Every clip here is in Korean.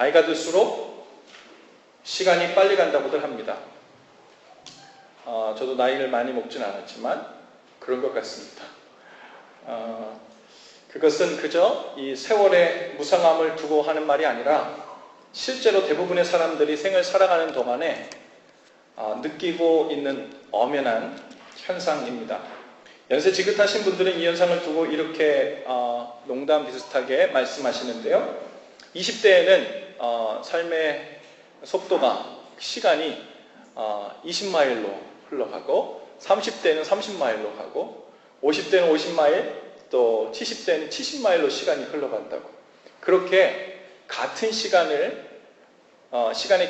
나이가 들수록 시간이 빨리 간다고들 합니다. 저도 나이를 많이 먹진 않았지만 그런 것 같습니다. 그것은 그저 이 세월의 무상함을 두고 하는 말이 아니라 실제로 대부분의 사람들이 생을 살아가는 동안에 느끼고 있는 엄연한 현상입니다. 연세 지긋하신 분들은 이 현상을 두고 이렇게 농담 비슷하게 말씀하시는데요. 20대에는 삶의 속도가, 시간이 20마일로 흘러가고 30대는 30마일로 가고 50대는 50마일, 또 70대는 70마일로 시간이 흘러간다고. 그렇게 같은 시간의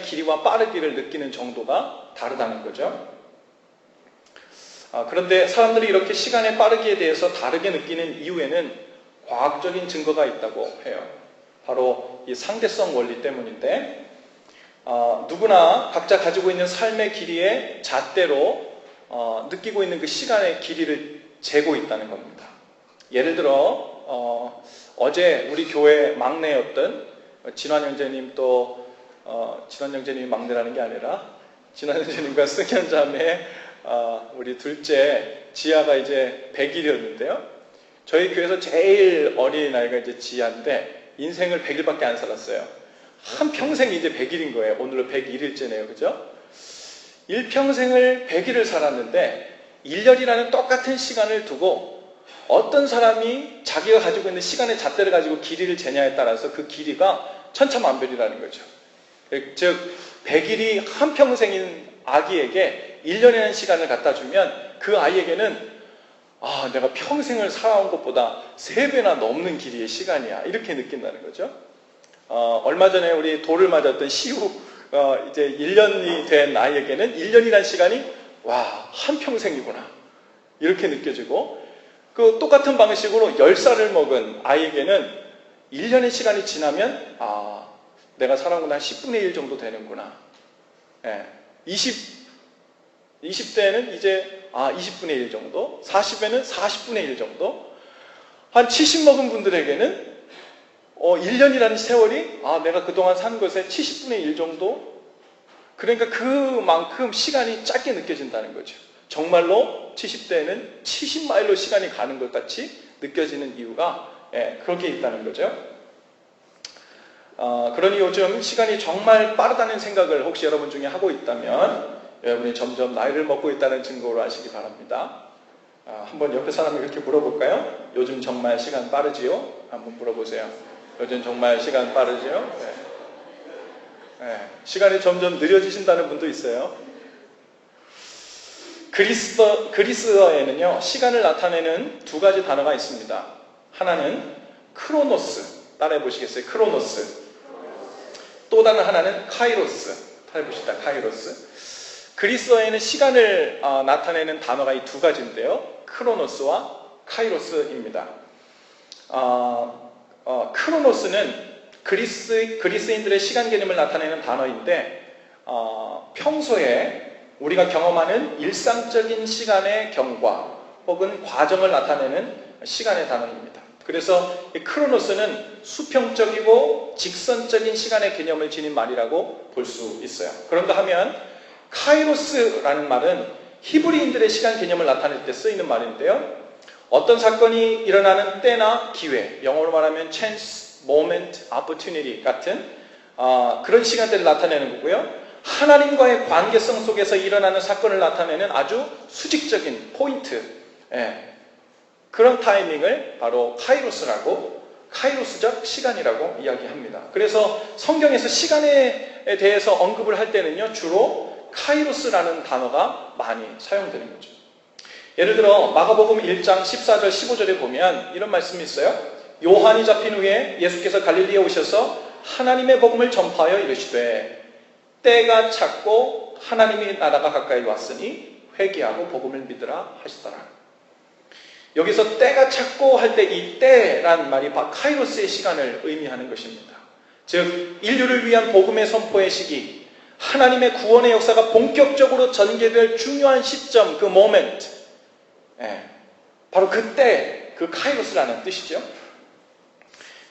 길이와 빠르기를 느끼는 정도가 다르다는 거죠. 그런데 사람들이 이렇게 시간의 빠르기에 대해서 다르게 느끼는 이유에는 과학적인 증거가 있다고 해요. 바로 이 상대성 원리 때문인데, 누구나 각자 가지고 있는 삶의 길이의 잣대로 느끼고 있는 그 시간의 길이를 재고 있다는 겁니다. 예를 들어 어제 우리 교회 막내였던 진환 형제님, 또 진환 형제님이 막내라는 게 아니라 진환 형제님과 승현 자매 우리 둘째 지아가 이제 100일이었는데요. 저희 교회에서 제일 어린 나이가 이제 지아인데 인생을 100일밖에 안 살았어요. 한 평생이 이제 100일인 거예요. 오늘로 101일째네요. 그죠? 일평생을 100일을 살았는데 1년이라는 똑같은 시간을 두고 어떤 사람이 자기가 가지고 있는 시간의 잣대를 가지고 길이를 재냐에 따라서 그 길이가 천차만별이라는 거죠. 즉 100일이 한평생인 아기에게 1년이라는 시간을 갖다 주면 그 아이에게는 내가 평생을 살아온 것보다 3배나 넘는 길이의 시간이야, 이렇게 느낀다는 거죠. 얼마 전에 우리 돌을 맞았던 시우 이제 1년이 된 아이에게는 1년이라는 시간이 한평생이구나, 이렇게 느껴지고, 그 똑같은 방식으로 10살을 먹은 아이에게는 1년의 시간이 지나면 내가 살아온 건 한 10분의 1 정도 되는구나. 20대에는 이제 20분의 1 정도, 40에는 40분의 1 정도, 한 70 먹은 분들에게는 1년이라는 세월이 내가 그동안 산 것의 70분의 1 정도, 그러니까 그만큼 시간이 짧게 느껴진다는 거죠. 정말로 70대에는 70마일로 시간이 가는 것 같이 느껴지는 이유가 그렇게 있다는 거죠. 그러니 요즘 시간이 정말 빠르다는 생각을 혹시 여러분 중에 하고 있다면 여러분이 점점 나이를 먹고 있다는 증거로 아시기 바랍니다. 한번 옆에 사람을 이렇게 물어볼까요? 요즘 정말 시간 빠르지요? 한번 물어보세요. 요즘 정말 시간 빠르지요? 시간이 점점 느려지신다는 분도 있어요. 그리스어에는요, 시간을 나타내는 2가지 단어가 있습니다. 하나는 크로노스, 따라해 보시겠어요? 크로노스. 또 다른 하나는 카이로스. 따라해 보시다. 카이로스. 그리스어에는 시간을 나타내는 단어가 이 2가지인데요. 크로노스와 카이로스입니다. 크로노스는 그리스인들의 시간 개념을 나타내는 단어인데, 평소에 우리가 경험하는 일상적인 시간의 경과 혹은 과정을 나타내는 시간의 단어입니다. 그래서 이 크로노스는 수평적이고 직선적인 시간의 개념을 지닌 말이라고 볼 수 있어요. 그런가 하면 카이로스라는 말은 히브리인들의 시간 개념을 나타낼 때 쓰이는 말인데요. 어떤 사건이 일어나는 때나 기회, 영어로 말하면 chance, moment, opportunity 같은 그런 시간대를 나타내는 거고요. 하나님과의 관계성 속에서 일어나는 사건을 나타내는 아주 수직적인 포인트, 그런 타이밍을 바로 카이로스적 시간이라고 이야기합니다. 그래서 성경에서 시간에 대해서 언급을 할 때는요, 주로 카이로스라는 단어가 많이 사용되는 거죠. 예를 들어 마가복음 1장 14절 15절에 보면 이런 말씀이 있어요. 요한이 잡힌 후에 예수께서 갈릴리에 오셔서 하나님의 복음을 전파하여 이르시되 때가 찼고 하나님의 나라가 가까이 왔으니 회개하고 복음을 믿으라 하시더라. 여기서 때가 찼고 할 때 이 때란 말이 카이로스의 시간을 의미하는 것입니다. 즉 인류를 위한 복음의 선포의 시기, 하나님의 구원의 역사가 본격적으로 전개될 중요한 시점, 그 모멘트, 바로 그때, 그 카이로스라는 뜻이죠.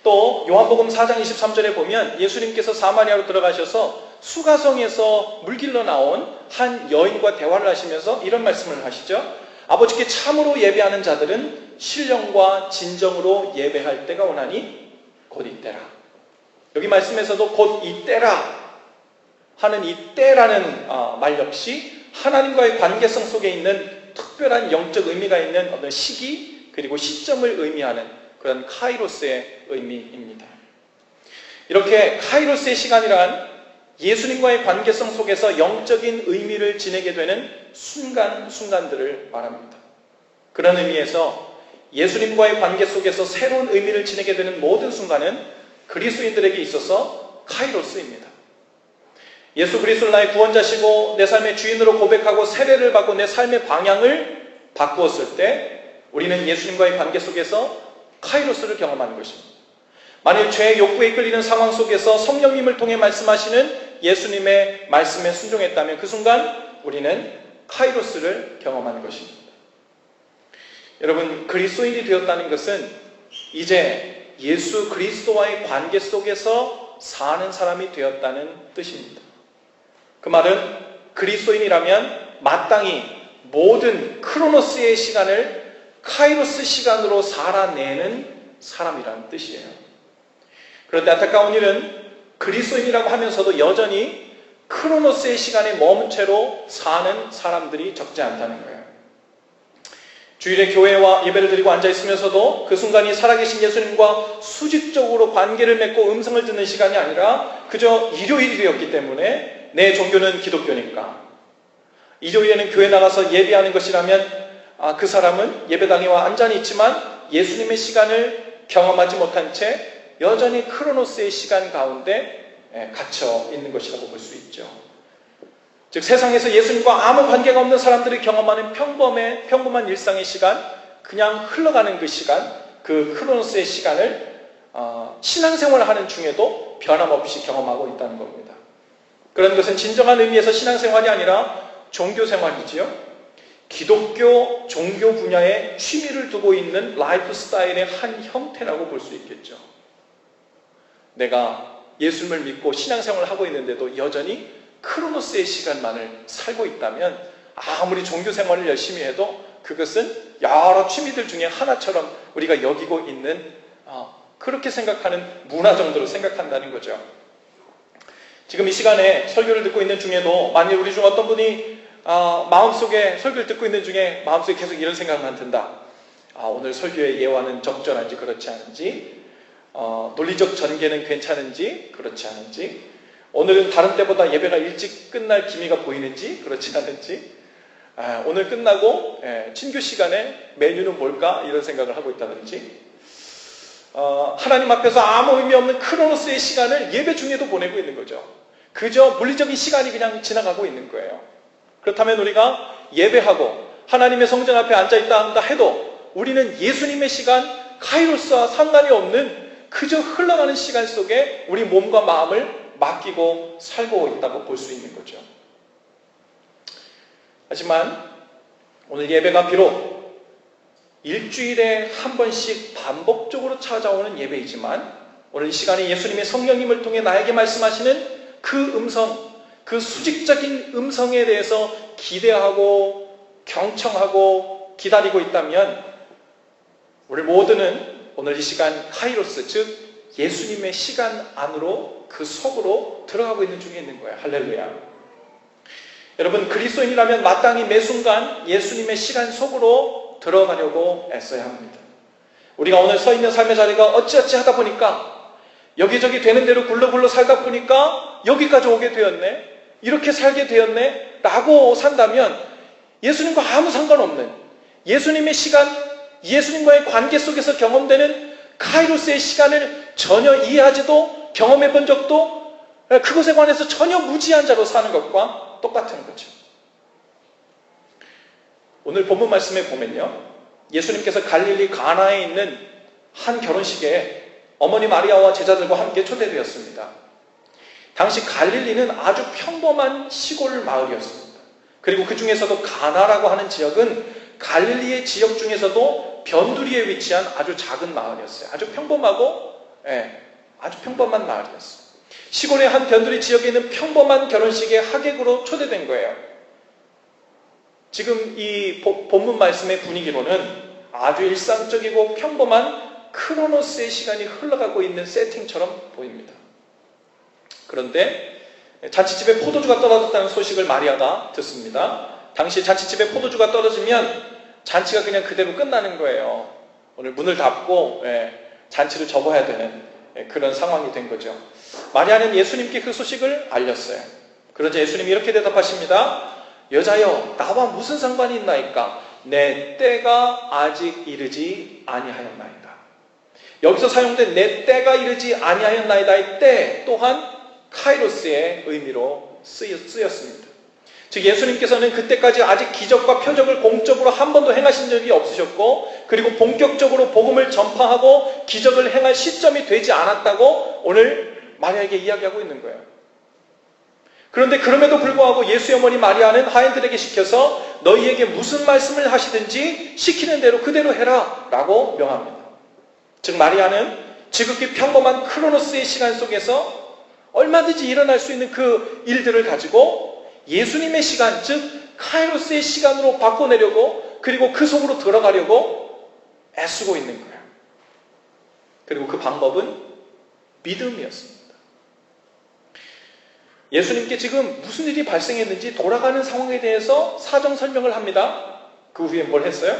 또 요한복음 4장 23절에 보면 예수님께서 사마리아로 들어가셔서 수가성에서 물길러 나온 한 여인과 대화를 하시면서 이런 말씀을 하시죠. 아버지께 참으로 예배하는 자들은 신령과 진정으로 예배할 때가 오나니 곧 이때라. 여기 말씀에서도 곧 이때라 하는 이때라는 말 역시 하나님과의 관계성 속에 있는 특별한 영적 의미가 있는 어떤 시기 그리고 시점을 의미하는 그런 카이로스의 의미입니다. 이렇게 카이로스의 시간이란 예수님과의 관계성 속에서 영적인 의미를 지니게 되는 순간순간들을 말합니다. 그런 의미에서 예수님과의 관계 속에서 새로운 의미를 지니게 되는 모든 순간은 그리스도인들에게 있어서 카이로스입니다. 예수 그리스도를 나의 구원자시고 내 삶의 주인으로 고백하고 세례를 받고 내 삶의 방향을 바꾸었을 때 우리는 예수님과의 관계 속에서 카이로스를 경험하는 것입니다. 만일 죄의 욕구에 이끌리는 상황 속에서 성령님을 통해 말씀하시는 예수님의 말씀에 순종했다면 그 순간 우리는 카이로스를 경험하는 것입니다. 여러분, 그리스도인이 되었다는 것은 이제 예수 그리스도와의 관계 속에서 사는 사람이 되었다는 뜻입니다. 그 말은 그리스도인이라면 마땅히 모든 크로노스의 시간을 카이로스 시간으로 살아내는 사람이라는 뜻이에요. 그런데 안타까운 일은 그리스도인이라고 하면서도 여전히 크로노스의 시간에 머문 채로 사는 사람들이 적지 않다는 거예요. 주일에 교회와 예배를 드리고 앉아있으면서도 그 순간이 살아계신 예수님과 수직적으로 관계를 맺고 음성을 듣는 시간이 아니라 그저 일요일이 되었기 때문에 내 종교는 기독교니까 일요일에는 교회 나가서 예배하는 것이라면 그 사람은 예배당에 와 앉아는 있지만 예수님의 시간을 경험하지 못한 채 여전히 크로노스의 시간 가운데 갇혀 있는 것이라고 볼 수 있죠. 즉 세상에서 예수님과 아무 관계가 없는 사람들이 경험하는 평범한 일상의 시간, 그냥 흘러가는 그 시간, 그 크로노스의 시간을 신앙생활을 하는 중에도 변함없이 경험하고 있다는 겁니다. 그런 것은 진정한 의미에서 신앙생활이 아니라 종교생활이지요. 기독교 종교 분야에 취미를 두고 있는 라이프 스타일의 한 형태라고 볼 수 있겠죠. 내가 예수님을 믿고 신앙생활을 하고 있는데도 여전히 크로노스의 시간만을 살고 있다면 아무리 종교생활을 열심히 해도 그것은 여러 취미들 중에 하나처럼 우리가 여기고 있는 그렇게 생각하는 문화 정도로 생각한다는 거죠. 지금 이 시간에 설교를 듣고 있는 중에도 만일 우리 중 어떤 분이 마음속에 설교를 듣고 있는 중에 마음속에 계속 이런 생각만 든다. 오늘 설교의 예화는 적절한지 그렇지 않은지, 논리적 전개는 괜찮은지 그렇지 않은지, 오늘은 다른 때보다 예배가 일찍 끝날 기미가 보이는지 그렇지 않은지, 오늘 끝나고 친교 시간에 메뉴는 뭘까 이런 생각을 하고 있다든지, 하나님 앞에서 아무 의미 없는 크로노스의 시간을 예배 중에도 보내고 있는 거죠. 그저 물리적인 시간이 그냥 지나가고 있는 거예요. 그렇다면 우리가 예배하고 하나님의 성전 앞에 앉아있다 한다 해도 우리는 예수님의 시간, 카이로스와 상관이 없는 그저 흘러가는 시간 속에 우리 몸과 마음을 맡기고 살고 있다고 볼 수 있는 거죠. 하지만 오늘 예배가 비록 일주일에 한 번씩 반복적으로 찾아오는 예배이지만 오늘 이 시간에 예수님의 성령님을 통해 나에게 말씀하시는 그 음성, 그 수직적인 음성에 대해서 기대하고 경청하고 기다리고 있다면 우리 모두는 오늘 이 시간 카이로스, 즉 예수님의 시간 안으로 그 속으로 들어가고 있는 중에 있는 거예요. 할렐루야. 여러분, 그리스도인이라면 마땅히 매 순간 예수님의 시간 속으로 들어가려고 애써야 합니다. 우리가 오늘 서 있는 삶의 자리가 어찌어찌 하다 보니까 여기저기 되는 대로 굴러굴러 살다 보니까 여기까지 오게 되었네, 이렇게 살게 되었네 라고 산다면 예수님과 아무 상관없는 예수님의 시간, 예수님과의 관계 속에서 경험되는 카이로스의 시간을 전혀 이해하지도 경험해 본 적도 그것에 관해서 전혀 무지한 자로 사는 것과 똑같은 거죠. 오늘 본문 말씀에 보면요, 예수님께서 갈릴리 가나에 있는 한 결혼식에 어머니 마리아와 제자들과 함께 초대되었습니다. 당시 갈릴리는 아주 평범한 시골 마을이었습니다. 그리고 그 중에서도 가나라고 하는 지역은 갈릴리의 지역 중에서도 변두리에 위치한 아주 작은 마을이었어요. 아주 평범하고 예, 아주 평범한 마을이었어요. 시골의 한 변두리 지역에 있는 평범한 결혼식에 하객으로 초대된 거예요. 지금 이 본문 말씀의 분위기로는 아주 일상적이고 평범한 크로노스의 시간이 흘러가고 있는 세팅처럼 보입니다. 그런데 잔치집에 포도주가 떨어졌다는 소식을 마리아가 듣습니다. 당시 잔치집에 포도주가 떨어지면 잔치가 그냥 그대로 끝나는 거예요. 오늘 문을 닫고 잔치를 접어야 되는 그런 상황이 된 거죠. 마리아는 예수님께 그 소식을 알렸어요. 그러자 예수님이 이렇게 대답하십니다. 여자여, 나와 무슨 상관이 있나이까? 내 때가 아직 이르지 아니하였나이다. 여기서 사용된 내 때가 이르지 아니하였나이다의 때 또한 카이로스의 의미로 쓰였습니다. 즉 예수님께서는 그때까지 아직 기적과 표적을 공적으로 한 번도 행하신 적이 없으셨고, 그리고 본격적으로 복음을 전파하고 기적을 행할 시점이 되지 않았다고 오늘 마리아에게 이야기하고 있는 거예요. 그런데 그럼에도 불구하고 예수의 어머니 마리아는 하인들에게 시켜서 너희에게 무슨 말씀을 하시든지 시키는 대로 그대로 해라 라고 명합니다. 즉 마리아는 지극히 평범한 크로노스의 시간 속에서 얼마든지 일어날 수 있는 그 일들을 가지고 예수님의 시간, 즉 카이로스의 시간으로 바꿔내려고, 그리고 그 속으로 들어가려고 애쓰고 있는 거예요. 그리고 그 방법은 믿음이었습니다. 예수님께 지금 무슨 일이 발생했는지 돌아가는 상황에 대해서 사정 설명을 합니다. 그 후에 뭘 했어요?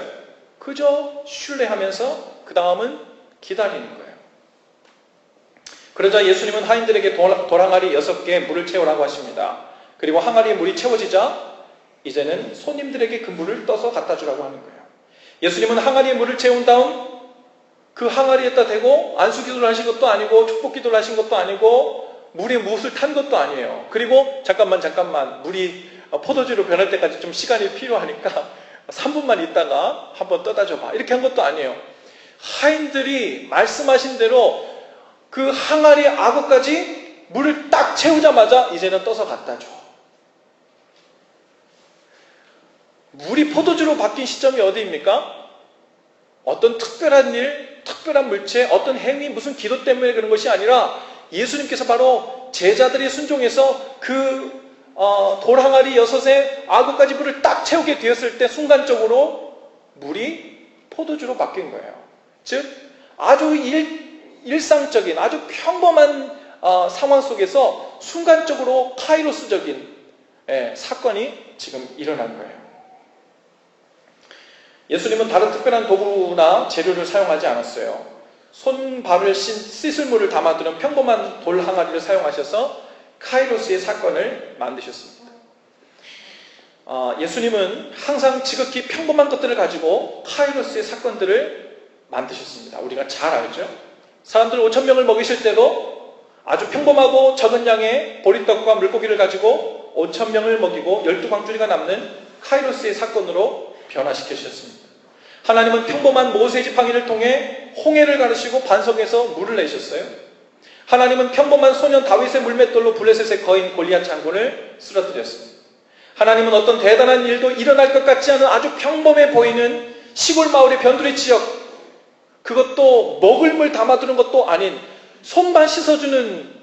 그저 신뢰하면서 그 다음은 기다리는 거예요. 그러자 예수님은 하인들에게 돌항아리 6개에 물을 채우라고 하십니다. 그리고 항아리에 물이 채워지자 이제는 손님들에게 그 물을 떠서 갖다 주라고 하는 거예요. 예수님은 항아리에 물을 채운 다음 그 항아리에다 대고 안수기도를 하신 것도 아니고 축복기도를 하신 것도 아니고 물에 무엇을 탄 것도 아니에요. 그리고 잠깐만 물이 포도주로 변할 때까지 좀 시간이 필요하니까 3분만 있다가 한번 떠다 줘봐 이렇게 한 것도 아니에요. 하인들이 말씀하신 대로 그 항아리 악어까지 물을 딱 채우자마자 이제는 떠서 갖다 줘. 물이 포도주로 바뀐 시점이 어디입니까? 어떤 특별한 일, 특별한 물체, 어떤 행위, 무슨 기도 때문에 그런 것이 아니라 예수님께서 바로 제자들이 순종해서 그 돌항아리 6에 악어까지 물을 딱 채우게 되었을 때 순간적으로 물이 포도주로 바뀐 거예요. 즉 아주 일상적인 아주 평범한 상황 속에서 순간적으로 카이로스적인 사건이 지금 일어난 거예요. 예수님은 다른 특별한 도구나 재료를 사용하지 않았어요. 손발을 씻을 물을 담아두는 평범한 돌 항아리를 사용하셔서 카이로스의 사건을 만드셨습니다. 예수님은 항상 지극히 평범한 것들을 가지고 카이로스의 사건들을 만드셨습니다. 우리가 잘 알죠? 사람들 5,000명을 먹이실 때도 아주 평범하고 적은 양의 보리떡과 물고기를 가지고 5,000명을 먹이고 12광주리가 남는 카이로스의 사건으로 변화시키셨습니다. 하나님은 평범한 모세 지팡이를 통해 홍해를 가르시고 반석에서 물을 내셨어요. 하나님은 평범한 소년 다윗의 물맷돌로 블레셋의 거인 골리앗 장군을 쓰러뜨렸습니다. 하나님은 어떤 대단한 일도 일어날 것 같지 않은 아주 평범해 보이는 시골 마을의 변두리 지역, 그것도 먹을 물 담아두는 것도 아닌 손만 씻어주는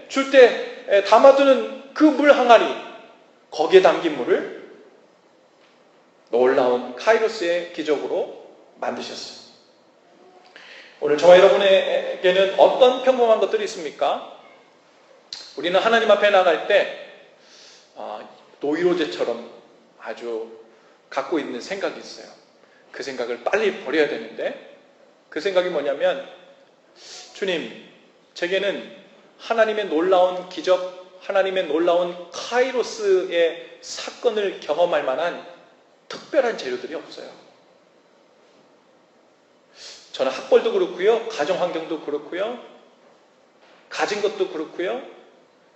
줄 때 담아두는 그 물 항아리, 거기에 담긴 물을 놀라운 카이로스의 기적으로 만드셨어요. 오늘 저와 여러분에게는 어떤 평범한 것들이 있습니까? 우리는 하나님 앞에 나갈 때 노이로제처럼 아주 갖고 있는 생각이 있어요. 그 생각을 빨리 버려야 되는데, 그 생각이 뭐냐면, 주님, 제게는 하나님의 놀라운 기적, 하나님의 놀라운 카이로스의 사건을 경험할 만한 특별한 재료들이 없어요. 저는 학벌도 그렇고요, 가정 환경도 그렇고요, 가진 것도 그렇고요,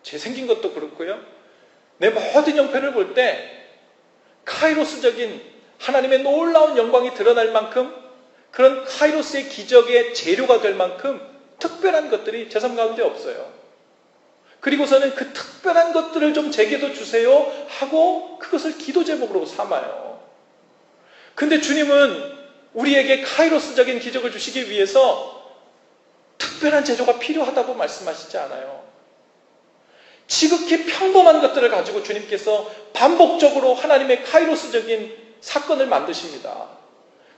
제 생긴 것도 그렇고요, 내 모든 형편을 볼 때 카이로스적인 하나님의 놀라운 영광이 드러날 만큼, 그런 카이로스의 기적의 재료가 될 만큼 특별한 것들이 제 삶 가운데 없어요. 그리고서는 그 특별한 것들을 좀 제게도 주세요 하고 그것을 기도 제목으로 삼아요. 근데 주님은 우리에게 카이로스적인 기적을 주시기 위해서 특별한 제조가 필요하다고 말씀하시지 않아요. 지극히 평범한 것들을 가지고 주님께서 반복적으로 하나님의 카이로스적인 사건을 만드십니다.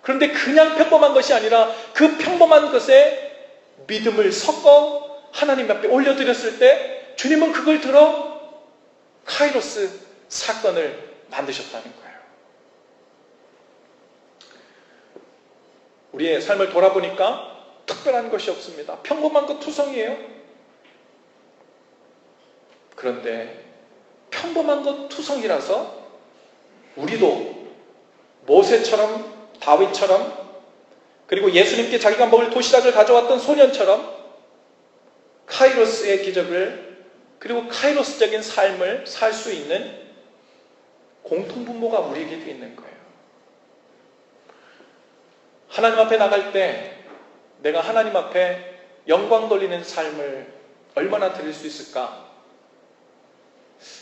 그런데 그냥 평범한 것이 아니라 그 평범한 것에 믿음을 섞어 하나님 앞에 올려드렸을 때 주님은 그걸 들어 카이로스 사건을 만드셨다는 거예요. 우리의 삶을 돌아보니까 특별한 것이 없습니다. 평범한 것 투성이에요. 그런데 평범한 것 투성이라서 우리도 모세처럼 다윗처럼 그리고 예수님께 자기가 먹을 도시락을 가져왔던 소년처럼 카이로스의 기적을 그리고 카이로스적인 삶을 살 수 있는 공통분모가 우리에게도 있는 거예요. 하나님 앞에 나갈 때 내가 하나님 앞에 영광 돌리는 삶을 얼마나 드릴 수 있을까?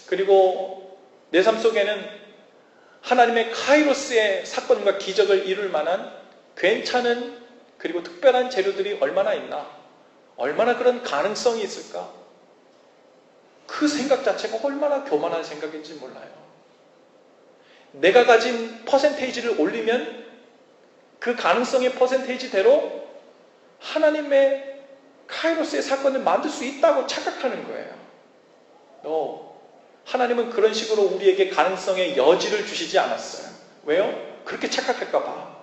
그리고 내 삶 속에는 하나님의 카이로스의 사건과 기적을 이룰 만한 괜찮은 그리고 특별한 재료들이 얼마나 있나? 얼마나 그런 가능성이 있을까? 그 생각 자체가 얼마나 교만한 생각인지 몰라요. 내가 가진 퍼센테이지를 올리면 그 가능성의 퍼센테이지대로 하나님의 카이로스의 사건을 만들 수 있다고 착각하는 거예요. 하나님은 그런 식으로 우리에게 가능성의 여지를 주시지 않았어요. 왜요? 그렇게 착각할까 봐.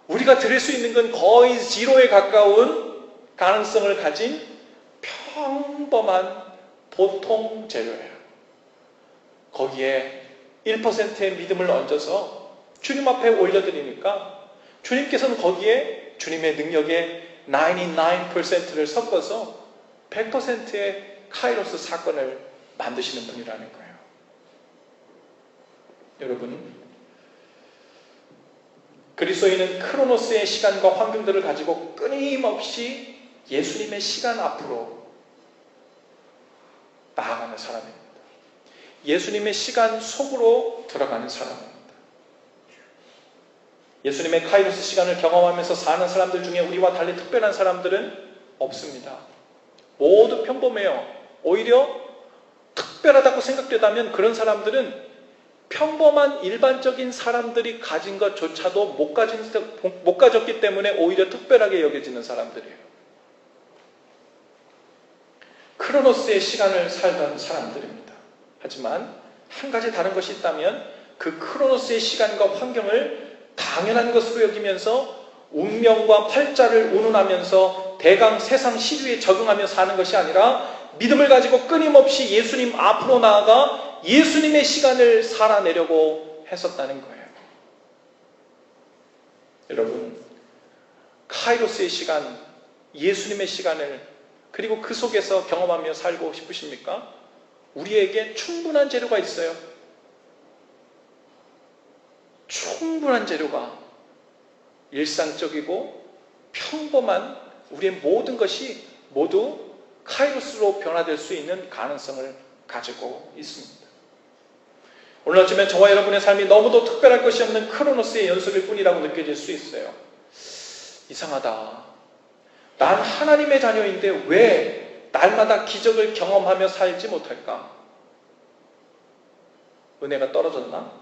우리가 드릴 수 있는 건 거의 지로에 가까운 가능성을 가진 평범한 보통 재료예요. 거기에 1%의 믿음을 얹어서 주님 앞에 올려드리니까 주님께서는 거기에 주님의 능력의 99%를 섞어서 100%의 카이로스 사건을 만드시는 분이라는 거예요. 여러분, 그리스도인은 크로노스의 시간과 환경들을 가지고 끊임없이 예수님의 시간 앞으로 나아가는 사람입니다. 예수님의 시간 속으로 들어가는 사람입니다. 예수님의 카이로스 시간을 경험하면서 사는 사람들 중에 우리와 달리 특별한 사람들은 없습니다. 모두 평범해요. 오히려 특별하다고 생각되다면 그런 사람들은 평범한 일반적인 사람들이 가진 것조차도 못 가졌기 때문에 오히려 특별하게 여겨지는 사람들이에요. 크로노스의 시간을 살던 사람들입니다. 하지만 한 가지 다른 것이 있다면 그 크로노스의 시간과 환경을 당연한 것으로 여기면서 운명과 팔자를 운운하면서 대강 세상 시류에 적응하며 사는 것이 아니라 믿음을 가지고 끊임없이 예수님 앞으로 나아가 예수님의 시간을 살아내려고 했었다는 거예요. 여러분, 카이로스의 시간, 예수님의 시간을 그리고 그 속에서 경험하며 살고 싶으십니까? 우리에게 충분한 재료가 있어요. 충분한 재료가 일상적이고 평범한 우리의 모든 것이 모두 카이로스로 변화될 수 있는 가능성을 가지고 있습니다. 오늘 아침에 저와 여러분의 삶이 너무도 특별할 것이 없는 크로노스의 연속일 뿐이라고 느껴질 수 있어요. 이상하다. 난 하나님의 자녀인데 왜 날마다 기적을 경험하며 살지 못할까? 은혜가 떨어졌나?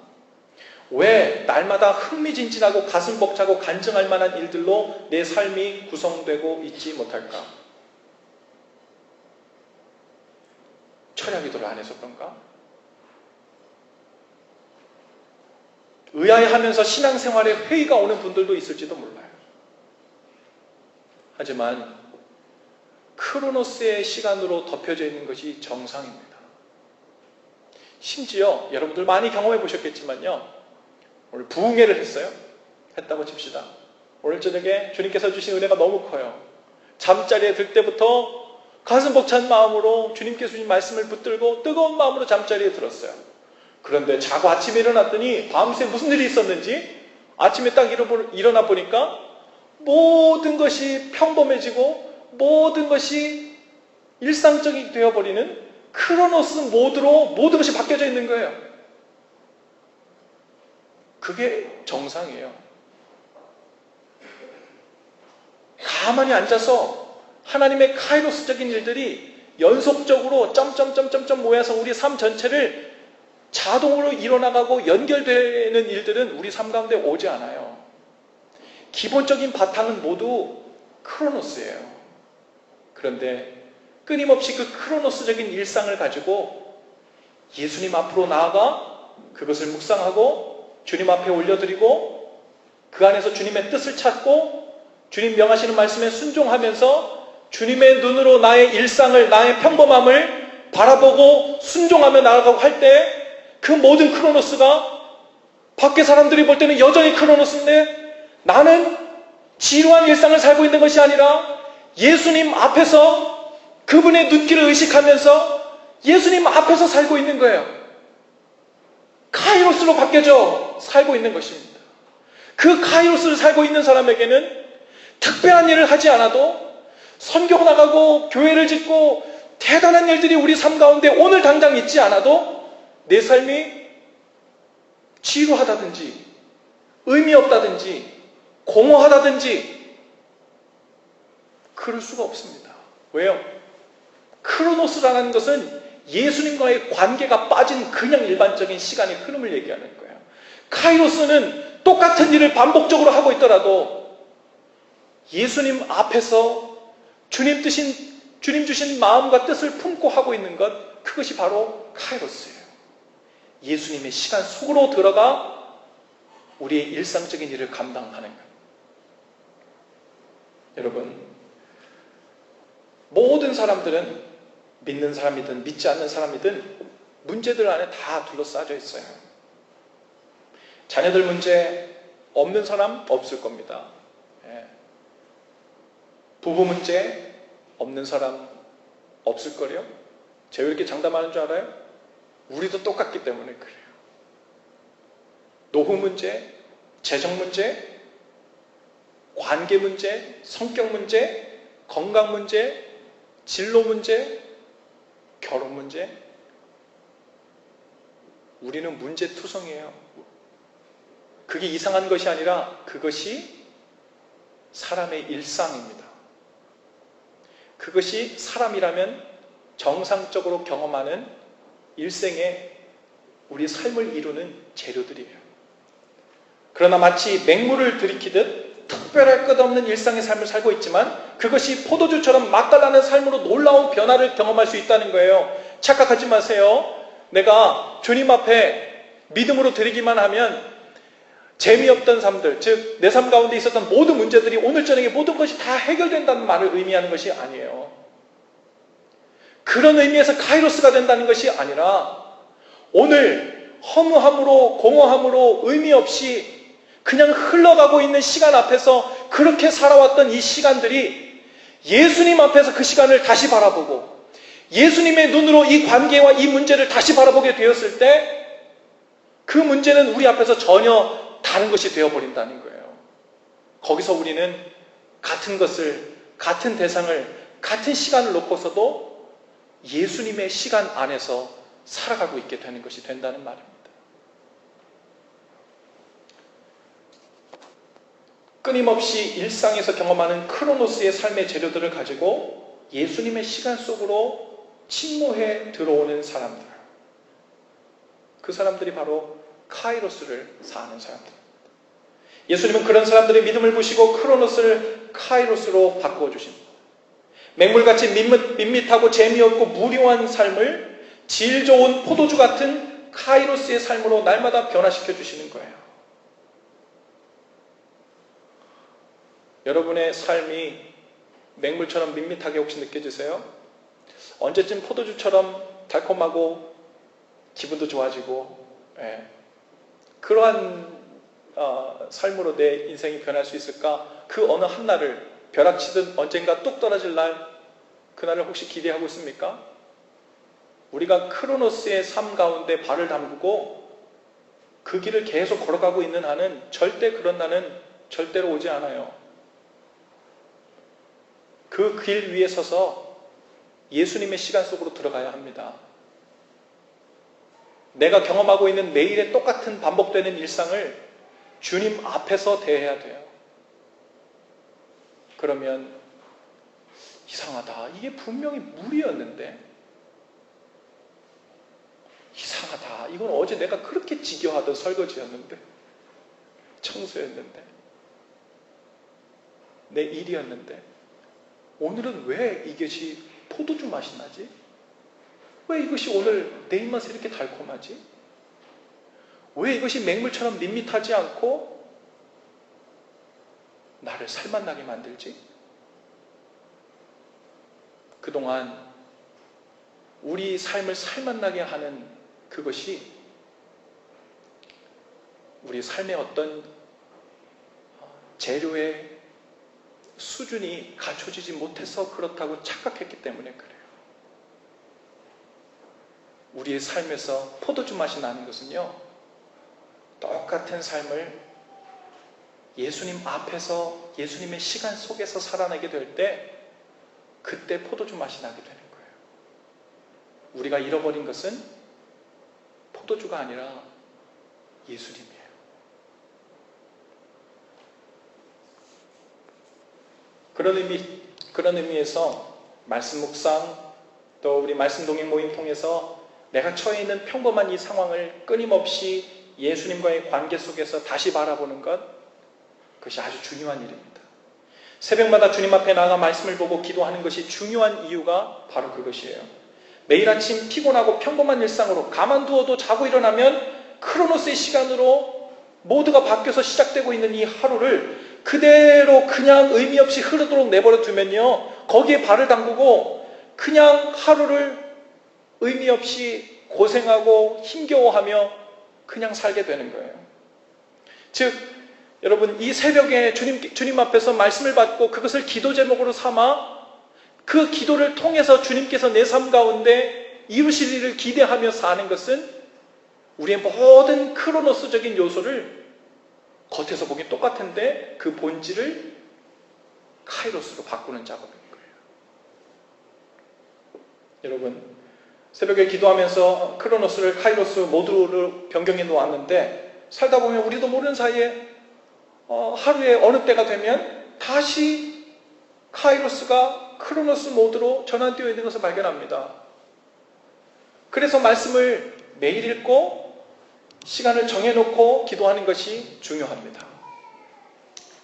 왜 날마다 흥미진진하고 가슴 벅차고 간증할 만한 일들로 내 삶이 구성되고 있지 못할까? 철야 기도를 안 해서 그런가? 의아해하면서 신앙생활에 회의가 오는 분들도 있을지도 몰라요. 하지만 크로노스의 시간으로 덮여져 있는 것이 정상입니다. 심지어 여러분들 많이 경험해 보셨겠지만요. 오늘 부흥회를 했어요. 했다고 칩시다. 오늘 저녁에 주님께서 주신 은혜가 너무 커요. 잠자리에 들 때부터 가슴 벅찬 마음으로 주님께서 주신 말씀을 붙들고 뜨거운 마음으로 잠자리에 들었어요. 그런데 자고 아침에 일어났더니 밤새 무슨 일이 있었는지 아침에 딱 일어나 보니까 모든 것이 평범해지고 모든 것이 일상적이 되어버리는 크로노스 모드로 모든 것이 바뀌어져 있는 거예요. 그게 정상이에요. 가만히 앉아서 하나님의 카이로스적인 일들이 연속적으로 점점점점점 모여서 우리 삶 전체를 자동으로 일어나가고 연결되는 일들은 우리 삶 가운데 오지 않아요. 기본적인 바탕은 모두 크로노스예요. 그런데 끊임없이 그 크로노스적인 일상을 가지고 예수님 앞으로 나아가 그것을 묵상하고 주님 앞에 올려드리고 그 안에서 주님의 뜻을 찾고 주님 명하시는 말씀에 순종하면서 주님의 눈으로 나의 일상을, 나의 평범함을 바라보고 순종하며 나아가고 할 때 그 모든 크로노스가 밖에 사람들이 볼 때는 여전히 크로노스인데 나는 지루한 일상을 살고 있는 것이 아니라 예수님 앞에서 그분의 눈길을 의식하면서 예수님 앞에서 살고 있는 거예요. 카이로스로 바뀌어져 살고 있는 것입니다. 그 카이로스를 살고 있는 사람에게는 특별한 일을 하지 않아도 선교 나가고 교회를 짓고 대단한 일들이 우리 삶 가운데 오늘 당장 있지 않아도 내 삶이 지루하다든지 의미 없다든지 공허하다든지 그럴 수가 없습니다. 왜요? 크로노스라는 것은 예수님과의 관계가 빠진 그냥 일반적인 시간의 흐름을 얘기하는 거예요. 카이로스는 똑같은 일을 반복적으로 하고 있더라도 예수님 앞에서 주님 주신 마음과 뜻을 품고 하고 있는 것, 그것이 바로 카이로스예요. 예수님의 시간 속으로 들어가 우리의 일상적인 일을 감당하는 것. 여러분, 모든 사람들은 믿는 사람이든 믿지 않는 사람이든 문제들 안에 다 둘러싸여 있어요. 자녀들 문제 없는 사람 없을 겁니다. 부부 문제 없는 사람 없을걸요? 제가 왜 이렇게 장담하는 줄 알아요? 우리도 똑같기 때문에 그래요. 노후 문제, 재정 문제, 관계 문제, 성격 문제, 건강 문제, 진로 문제, 결혼 문제. 우리는 문제투성이에요. 그게 이상한 것이 아니라 그것이 사람의 일상입니다. 그것이 사람이라면 정상적으로 경험하는 일생의 우리 삶을 이루는 재료들이에요. 그러나 마치 맹물을 들이키듯 특별할 것 없는 일상의 삶을 살고 있지만 그것이 포도주처럼 맛깔나는 삶으로 놀라운 변화를 경험할 수 있다는 거예요. 착각하지 마세요. 내가 주님 앞에 믿음으로 드리기만 하면 재미없던 삶들, 즉 내 삶 가운데 있었던 모든 문제들이 오늘 저녁에 모든 것이 다 해결된다는 말을 의미하는 것이 아니에요. 그런 의미에서 카이로스가 된다는 것이 아니라 오늘 허무함으로 공허함으로 의미 없이 그냥 흘러가고 있는 시간 앞에서 그렇게 살아왔던 이 시간들이 예수님 앞에서 그 시간을 다시 바라보고 예수님의 눈으로 이 관계와 이 문제를 다시 바라보게 되었을 때 그 문제는 우리 앞에서 전혀 다른 것이 되어버린다는 거예요. 거기서 우리는 같은 것을, 같은 대상을, 같은 시간을 놓고서도 예수님의 시간 안에서 살아가고 있게 되는 것이 된다는 말입니다. 끊임없이 일상에서 경험하는 크로노스의 삶의 재료들을 가지고 예수님의 시간 속으로 침몰해 들어오는 사람들. 그 사람들이 바로 카이로스를 사는 사람들입니다. 예수님은 그런 사람들의 믿음을 보시고 크로노스를 카이로스로 바꾸어 주십니다. 맹물같이 밋밋하고 재미없고 무료한 삶을 질 좋은 포도주 같은 카이로스의 삶으로 날마다 변화시켜 주시는 거예요. 여러분의 삶이 맹물처럼 밋밋하게 혹시 느껴지세요? 언제쯤 포도주처럼 달콤하고 기분도 좋아지고 그러한 삶으로 내 인생이 변할 수 있을까? 그 어느 한날을 벼락치듯 언젠가 뚝 떨어질 날, 그날을 혹시 기대하고 있습니까? 우리가 크로노스의 삶 가운데 발을 담그고 그 길을 계속 걸어가고 있는 한은 절대 그런 날은 절대로 오지 않아요. 그 길 위에 서서 예수님의 시간 속으로 들어가야 합니다. 내가 경험하고 있는 매일의 똑같은 반복되는 일상을 주님 앞에서 대해야 돼요. 그러면 이상하다. 이게 분명히 물이었는데, 이상하다. 이건 어제 내가 그렇게 지겨하던 설거지였는데, 청소였는데, 내 일이었는데, 오늘은 왜 이것이 포도주 맛이 나지? 왜 이것이 오늘 내 입맛에 이렇게 달콤하지? 왜 이것이 맹물처럼 밋밋하지 않고 나를 살맛나게 만들지? 그동안 우리 삶을 살맛나게 하는 그것이 우리 삶의 어떤 재료의 수준이 갖춰지지 못해서 그렇다고 착각했기 때문에 그래요. 우리의 삶에서 포도주 맛이 나는 것은요, 똑같은 삶을 예수님 앞에서 예수님의 시간 속에서 살아내게 될 때 그때 포도주 맛이 나게 되는 거예요. 우리가 잃어버린 것은 포도주가 아니라 예수님이에요. 그런 의미에서 말씀 묵상, 또 우리 말씀 동행 모임 통해서 내가 처해 있는 평범한 이 상황을 끊임없이 예수님과의 관계 속에서 다시 바라보는 것, 그것이 아주 중요한 일입니다. 새벽마다 주님 앞에 나가 말씀을 보고 기도하는 것이 중요한 이유가 바로 그것이에요. 매일 아침 피곤하고 평범한 일상으로 가만두어도 자고 일어나면 크로노스의 시간으로 모두가 바뀌어서 시작되고 있는 이 하루를 그대로 그냥 의미 없이 흐르도록 내버려 두면요, 거기에 발을 담그고 그냥 하루를 의미 없이 고생하고 힘겨워하며 그냥 살게 되는 거예요. 즉, 여러분, 이 새벽에 주님 앞에서 말씀을 받고 그것을 기도 제목으로 삼아 그 기도를 통해서 주님께서 내 삶 가운데 이루실 일을 기대하며 사는 것은 우리의 모든 크로노스적인 요소를 겉에서 보기 똑같은데 그 본질을 카이로스로 바꾸는 작업인 거예요. 여러분, 새벽에 기도하면서 크로노스를 카이로스 모두로 변경해 놓았는데 살다 보면 우리도 모르는 사이에 하루에 어느 때가 되면 다시 카이로스가 크로노스 모드로 전환되어 있는 것을 발견합니다. 그래서 말씀을 매일 읽고 시간을 정해놓고 기도하는 것이 중요합니다.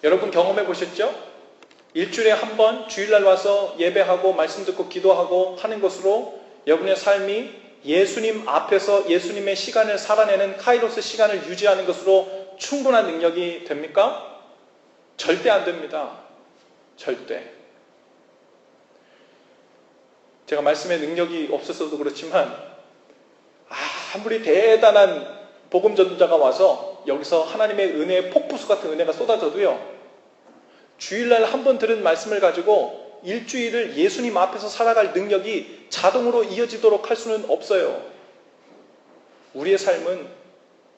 여러분 경험해 보셨죠? 일주일에 한 번 주일날 와서 예배하고 말씀 듣고 기도하고 하는 것으로 여러분의 삶이 예수님 앞에서 예수님의 시간을 살아내는 카이로스 시간을 유지하는 것으로 충분한 능력이 됩니까? 절대 안 됩니다. 절대. 제가 말씀에 능력이 없었어도 그렇지만 아무리 대단한 복음 전도자가 와서 여기서 하나님의 은혜의 폭포수 같은 은혜가 쏟아져도요, 주일날 한 번 들은 말씀을 가지고 일주일을 예수님 앞에서 살아갈 능력이 자동으로 이어지도록 할 수는 없어요. 우리의 삶은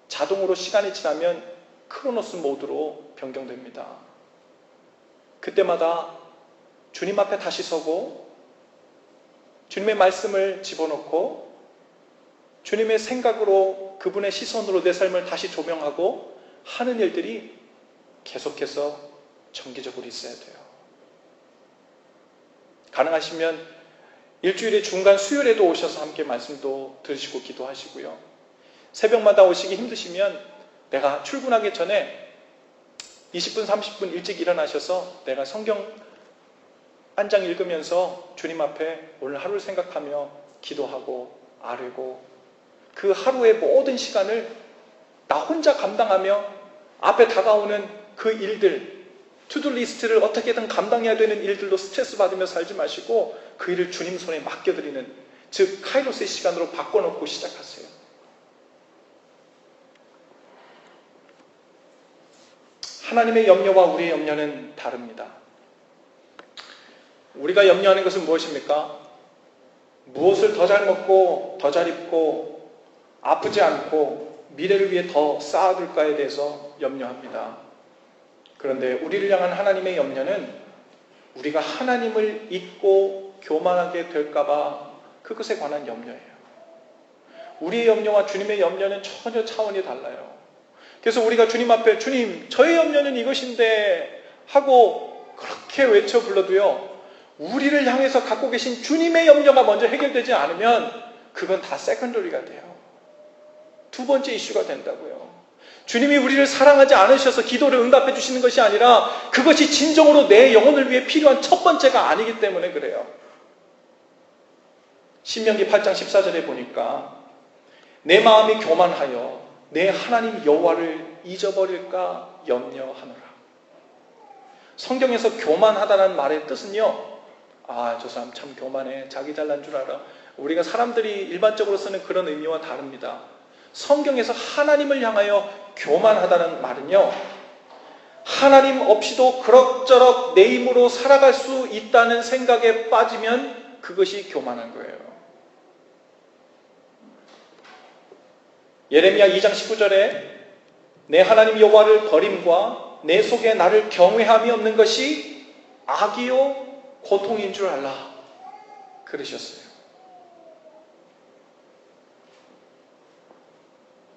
자동으로 시간이 지나면 크로노스 모드로 변경됩니다. 그때마다 주님 앞에 다시 서고 주님의 말씀을 집어넣고 주님의 생각으로 그분의 시선으로 내 삶을 다시 조명하고 하는 일들이 계속해서 정기적으로 있어야 돼요. 가능하시면 일주일의 중간 수요일에도 오셔서 함께 말씀도 들으시고 기도하시고요. 새벽마다 오시기 힘드시면 내가 출근하기 전에 20분, 30분 일찍 일어나셔서 내가 성경 한 장 읽으면서 주님 앞에 오늘 하루를 생각하며 기도하고 아뢰고 그 하루의 모든 시간을 나 혼자 감당하며 앞에 다가오는 그 일들, 투두 리스트를 어떻게든 감당해야 되는 일들로 스트레스 받으며 살지 마시고 그 일을 주님 손에 맡겨드리는, 즉 카이로스의 시간으로 바꿔놓고 시작하세요. 하나님의 염려와 우리의 염려는 다릅니다. 우리가 염려하는 것은 무엇입니까? 무엇을 더 잘 먹고 더 잘 입고 아프지 않고 미래를 위해 더 쌓아둘까에 대해서 염려합니다. 그런데 우리를 향한 하나님의 염려는 우리가 하나님을 잊고 교만하게 될까봐 그것에 관한 염려예요. 우리의 염려와 주님의 염려는 전혀 차원이 달라요. 그래서 우리가 주님 앞에 주님 저의 염려는 이것인데 하고 그렇게 어떻게 외쳐 불러도요, 우리를 향해서 갖고 계신 주님의 염려가 먼저 해결되지 않으면 그건 다 세컨더리가 돼요. 두 번째 이슈가 된다고요. 주님이 우리를 사랑하지 않으셔서 기도를 응답해 주시는 것이 아니라 그것이 진정으로 내 영혼을 위해 필요한 첫 번째가 아니기 때문에 그래요. 신명기 8장 14절에 보니까 내 마음이 교만하여 내 하나님 여호와를 잊어버릴까 염려하노라. 성경에서 교만하다는 말의 뜻은요, 저 사람 참 교만해, 자기 잘난 줄 알아. 우리가 사람들이 일반적으로 쓰는 그런 의미와 다릅니다. 성경에서 하나님을 향하여 교만하다는 말은요, 하나님 없이도 그럭저럭 내 힘으로 살아갈 수 있다는 생각에 빠지면 그것이 교만한 거예요. 예레미야 2장 19절에 내 하나님 여호와를 버림과 내 속에 나를 경외함이 없는 것이 악이요 고통인 줄 알라 그러셨어요.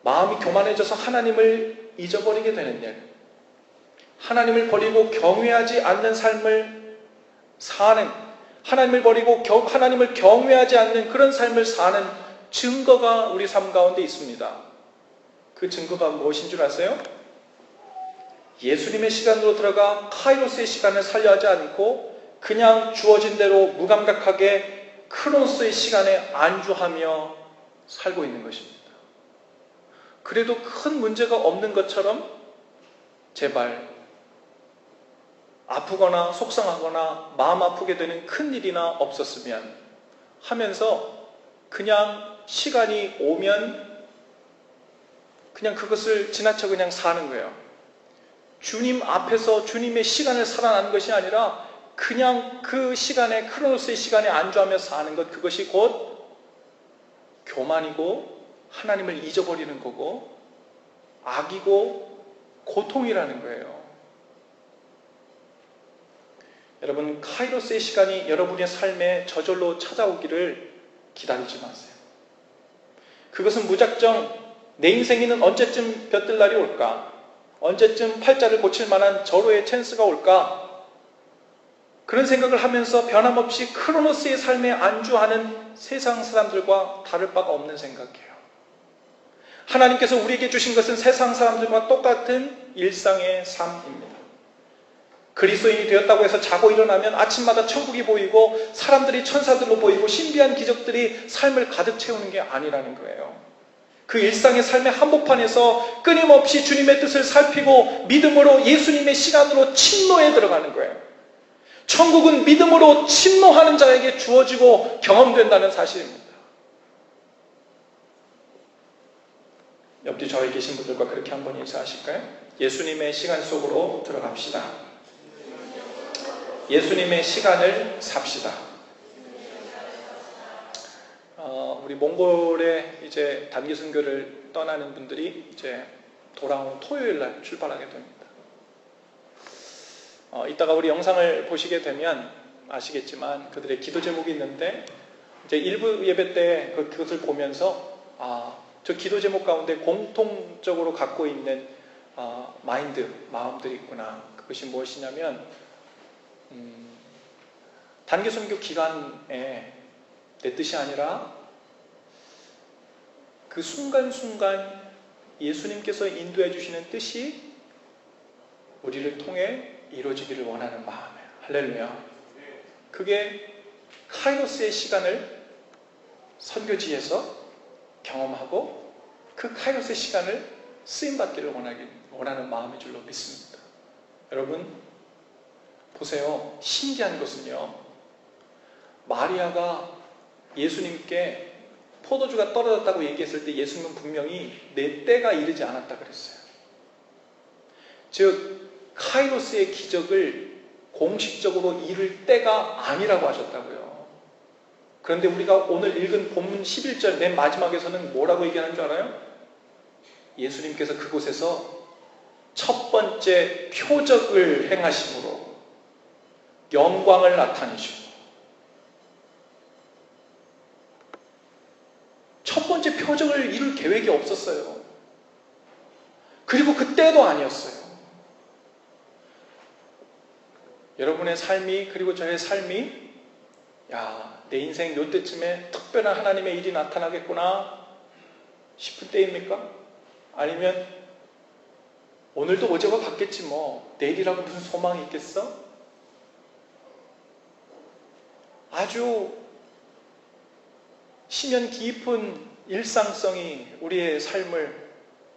마음이 교만해져서 하나님을 잊어버리게 되는 일, 하나님을 버리고 경외하지 않는 삶을 사는, 하나님을 버리고 하나님을 경외하지 않는 그런 삶을 사는 증거가 우리 삶 가운데 있습니다. 그 증거가 무엇인 줄 아세요? 예수님의 시간으로 들어가 카이로스의 시간을 살려하지 않고 그냥 주어진 대로 무감각하게 크로노스의 시간에 안주하며 살고 있는 것입니다. 그래도 큰 문제가 없는 것처럼 제발 아프거나 속상하거나 마음 아프게 되는 큰 일이나 없었으면 하면서 그냥 시간이 오면 그냥 그것을 지나쳐 그냥 사는 거예요. 주님 앞에서 주님의 시간을 살아나는 것이 아니라 그냥 그 시간에, 크로노스의 시간에 안주하며 사는 것, 그것이 곧 교만이고 하나님을 잊어버리는 거고 악이고 고통이라는 거예요. 여러분, 카이로스의 시간이 여러분의 삶에 저절로 찾아오기를 기다리지 마세요. 그것은 무작정 내 인생에는 언제쯤 볕들 날이 올까? 언제쯤 팔자를 고칠 만한 절호의 찬스가 올까? 그런 생각을 하면서 변함없이 크로노스의 삶에 안주하는 세상 사람들과 다를 바가 없는 생각이에요. 하나님께서 우리에게 주신 것은 세상 사람들과 똑같은 일상의 삶입니다. 그리스도인이 되었다고 해서 자고 일어나면 아침마다 천국이 보이고 사람들이 천사들로 보이고 신비한 기적들이 삶을 가득 채우는 게 아니라는 거예요. 그 일상의 삶의 한복판에서 끊임없이 주님의 뜻을 살피고 믿음으로 예수님의 시간으로 침노에 들어가는 거예요. 천국은 믿음으로 침노하는 자에게 주어지고 경험된다는 사실입니다. 옆뒤 저에 계신 분들과 그렇게 한번 인사하실까요? 예수님의 시간 속으로 들어갑시다. 예수님의 시간을 삽시다. 우리 몽골에 이제 단기 선교를 떠나는 분들이 이제 돌아온 토요일 날 출발하게 됩니다. 이따가 우리 영상을 보시게 되면 아시겠지만 그들의 기도 제목이 있는데 이제 일부 예배 때 그것을 보면서 저 기도 제목 가운데 공통적으로 갖고 있는 마음들이 있구나. 그것이 무엇이냐면 단기 선교 기간에 내 뜻이 아니라 그 순간순간 예수님께서 인도해 주시는 뜻이 우리를 통해 이루어지기를 원하는 마음이에요. 할렐루야. 그게 카이로스의 시간을 선교지에서 경험하고 그 카이로스의 시간을 쓰임받기를 원하는 마음인 줄로 믿습니다. 여러분 보세요. 신기한 것은요, 마리아가 예수님께 포도주가 떨어졌다고 얘기했을 때 예수님은 분명히 내 때가 이르지 않았다 그랬어요. 즉 카이로스의 기적을 공식적으로 이룰 때가 아니라고 하셨다고요. 그런데 우리가 오늘 읽은 본문 11절 맨 마지막에서는 뭐라고 얘기하는 줄 알아요? 예수님께서 그곳에서 첫 번째 표적을 행하심으로 영광을 나타내시고 첫 번째 표적을 이룰 계획이 없었어요. 그리고 그때도 아니었어요. 여러분의 삶이, 그리고 저의 삶이, 내 인생 요때쯤에 특별한 하나님의 일이 나타나겠구나 싶을 때입니까? 아니면 오늘도 어제와 같겠지 뭐, 내일이라고 무슨 소망이 있겠어? 아주 심연 깊은 일상성이 우리의 삶을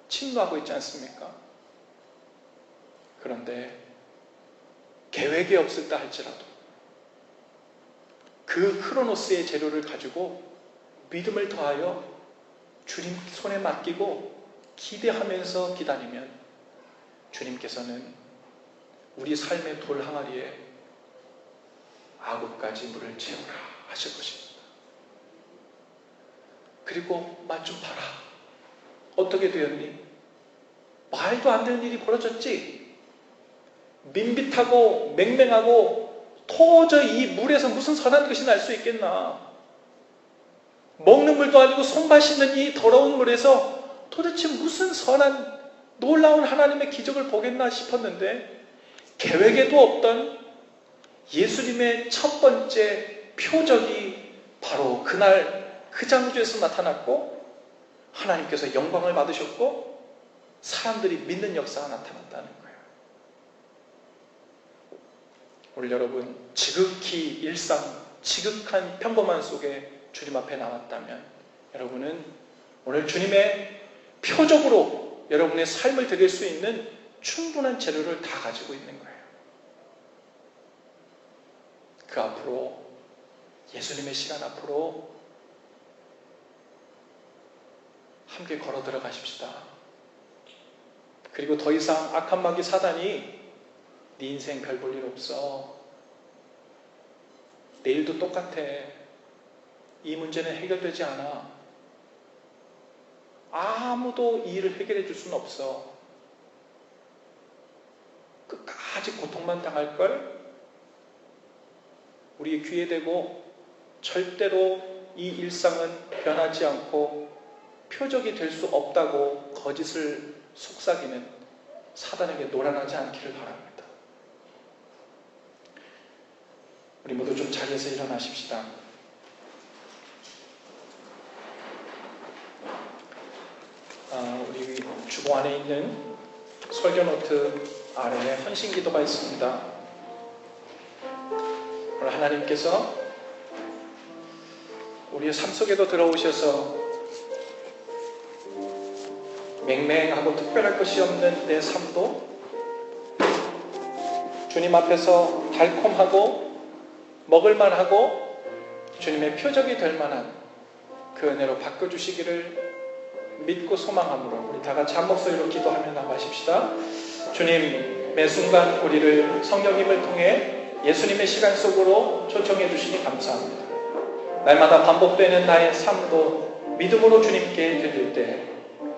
침노하고 있지 않습니까? 그런데 계획이 없을다 할지라도 그 크로노스의 재료를 가지고 믿음을 더하여 주님 손에 맡기고 기대하면서 기다리면 주님께서는 우리 삶의 돌 항아리에 아구까지 물을 채우라 하실 것입니다. 그리고 맛 좀 봐라. 어떻게 되었니? 말도 안 되는 일이 벌어졌지? 민빛하고 맹맹하고 도저히 이 물에서 무슨 선한 것이 날 수 있겠나? 먹는 물도 아니고 손발 씻는 이 더러운 물에서 도대체 무슨 선한 놀라운 하나님의 기적을 보겠나 싶었는데, 계획에도 없던 예수님의 첫 번째 표적이 바로 그날 그 장소에서 나타났고, 하나님께서 영광을 받으셨고 사람들이 믿는 역사가 나타났다는 거예요. 오늘 여러분, 지극히 일상, 지극한 평범한 속에 주님 앞에 나왔다면 여러분은 오늘 주님의 표적으로 여러분의 삶을 드릴 수 있는 충분한 재료를 다 가지고 있는 거예요. 그 앞으로, 예수님의 시간 앞으로 함께 걸어 들어가십시다. 그리고 더 이상 악한 마귀 사단이 네 인생 별 볼 일 없어, 내일도 똑같아, 이 문제는 해결되지 않아, 아무도 이 일을 해결해 줄 수는 없어, 끝까지 고통만 당할걸, 우리의 귀에 대고 절대로 이 일상은 변하지 않고 표적이 될 수 없다고 거짓을 속삭이는 사단에게 노란하지 않기를 바랍니다. 우리 모두 좀 자리에서 일어나십시다. 우리 주보 안에 있는 설교 노트 아래에 헌신 기도가 있습니다. 오늘 하나님께서 우리의 삶 속에도 들어오셔서 맹맹하고 특별할 것이 없는 내 삶도 주님 앞에서 달콤하고 먹을만하고 주님의 표적이 될 만한 그 은혜로 바꿔주시기를 믿고 소망함으로 우리 다 같이 한 목소리로 기도하며 나가십시다. 주님, 매 순간 우리를 성령님을 통해 예수님의 시간 속으로 초청해 주시니 감사합니다. 날마다 반복되는 나의 삶도 믿음으로 주님께 드릴 때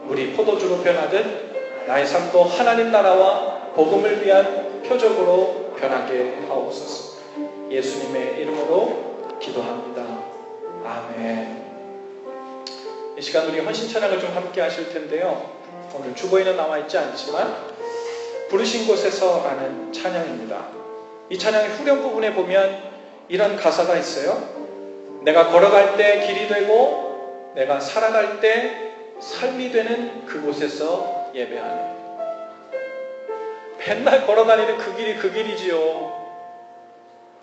우리 포도주로 변하듯 나의 삶도 하나님 나라와 복음을 위한 표적으로 변하게 하옵소서. 예수님의 이름으로 기도합니다. 아멘. 이 시간 우리 헌신 찬양을 좀 함께 하실 텐데요. 오늘 주보에는 나와 있지 않지만 부르신 곳에서 라는 찬양입니다. 이 찬양의 후렴 부분에 보면 이런 가사가 있어요. 내가 걸어갈 때 길이 되고 내가 살아갈 때 삶이 되는 그곳에서 예배하네. 맨날 걸어다니는 그 길이 그 길이지요.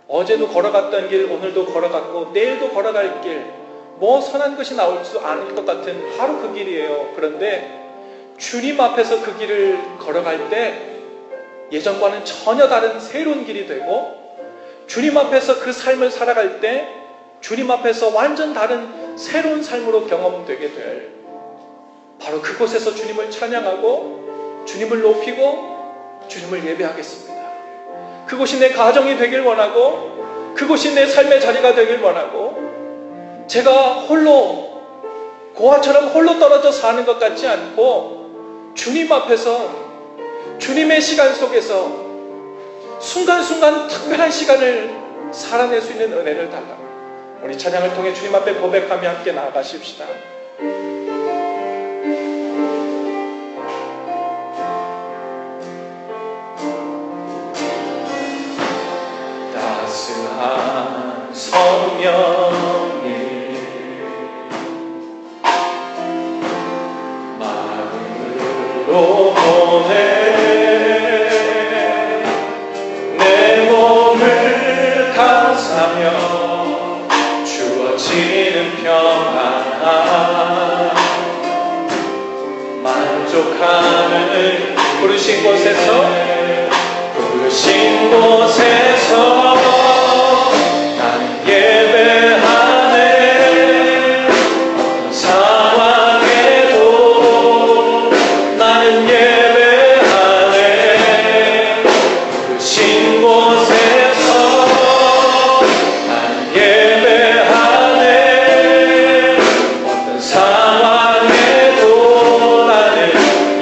어제도 걸어갔던 길, 오늘도 걸어갔고 내일도 걸어갈 길, 뭐 선한 것이 나올 수 않을 것 같은 바로 그 길이에요. 그런데 주님 앞에서 그 길을 걸어갈 때 예전과는 전혀 다른 새로운 길이 되고, 주님 앞에서 그 삶을 살아갈 때 주님 앞에서 완전 다른 새로운 삶으로 경험되게 될, 바로 그곳에서 주님을 찬양하고 주님을 높이고 주님을 예배하겠습니다. 그곳이 내 가정이 되길 원하고 그곳이 내 삶의 자리가 되길 원하고, 제가 홀로 고아처럼 홀로 떨어져 사는 것 같지 않고 주님 앞에서 주님의 시간 속에서 순간순간 특별한 시간을 살아낼 수 있는 은혜를 달라. 우리 찬양을 통해 주님 앞에 고백하며 함께 나아가십시다. 나로 보내 내 몸을 감사하며 주어지는 평안 만족하는 부르신 곳에서 나는 예배하네 어떤 상황에도 나는 예배하네 부르신 곳에서 나는 예배하네 어떤 상황에도 나는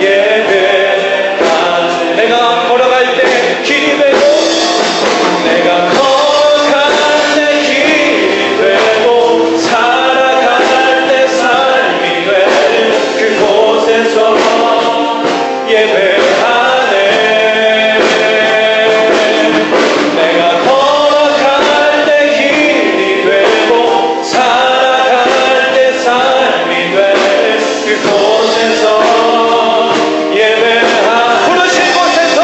예배하네 내가 걸어갈 때 길이 되고 내가 걸어갈 때 길이 되고 살아갈 때 삶이 되는 그곳에서 예배하네 내가 걸어갈 때 길이 되고 살아갈 때 삶이 되는 그곳에서 예배하네 부르신 곳에서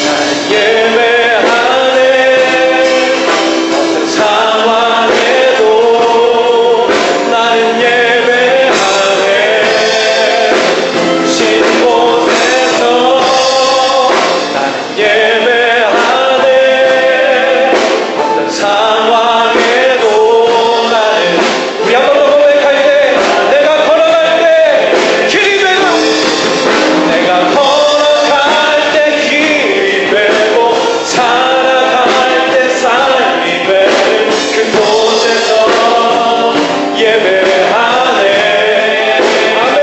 나는 예배하네 어떤 상황에도 나는 예배하네 부르신 곳에서 나는 예배하네 어떤 상황에도 나는 우리 한 번 더 고백할 때 내가 걸어갈 때 길이 되고 내가 걸어갈 때 길이 되고 살아갈 때 삶이 되는 그곳에서 예배하네 아멘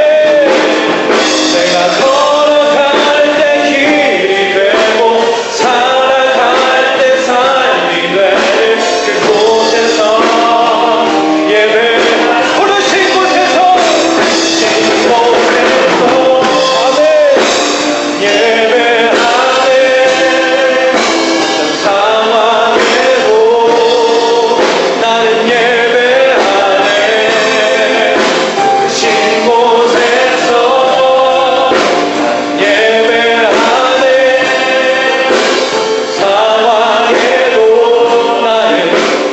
내가 걸어갈 때 길이 되고 살아갈 때 삶이 되는 그곳에서 예배하네 부르신 곳에서 아멘 예배하네 어떤 상황에도 나는 예배하네 부르신 곳에서 나는 예배하네 상황에도 나는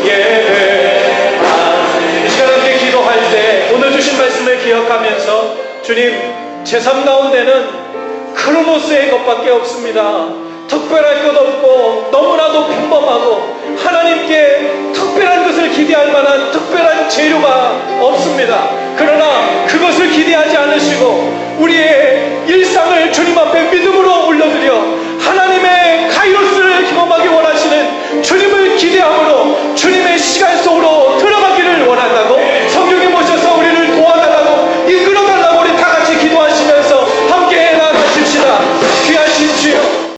예배하네 이 시간 함께 기도할 때 오늘 주신 말씀을 기억하면서 주님 제 삶 가운데는 크로노스의 것밖에 없습니다. 특별할 것 없고 너무나도 평범하고 하나님께 특별한 것을 기대할 만한 특별한 재료가 없습니다. 그러나 그것을 기대하지 않는